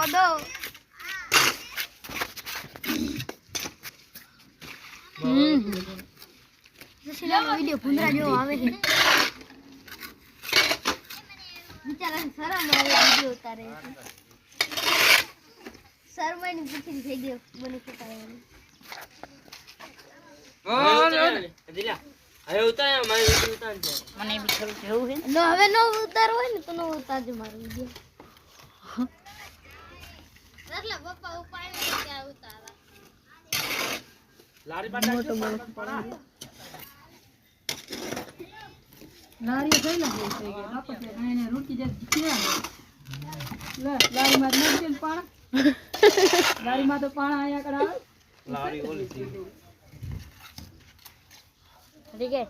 દો જસીલાનો વિડિયો ભૂંદરા જેવો આવે છે બિચારાને શરમ આવે વિડિયો ઉતારે છે શરમાની પૂછી થઈ ગયો મને કહેતાવાની દિલા હવે ઉતાર મારી વિડિયો ઉતાર મને બી ખરું જેવું છે નો હવે નો ઉતાર હોય ને તો નો ઉતારજો મારો વિડિયો એટલે પપ્પા ઉપાડી ત્યાં ઉતારા લારી પાટા મોટો મોટો લારી થઈ લાગે થઈ ગઈ બાપા કે એને રોટી જે જીયા લે લારી માં નથી ને પાણા લારી માં તો પાણા આયા કરાવે લારી ઓલી થઈ ગઈ ઠીક હે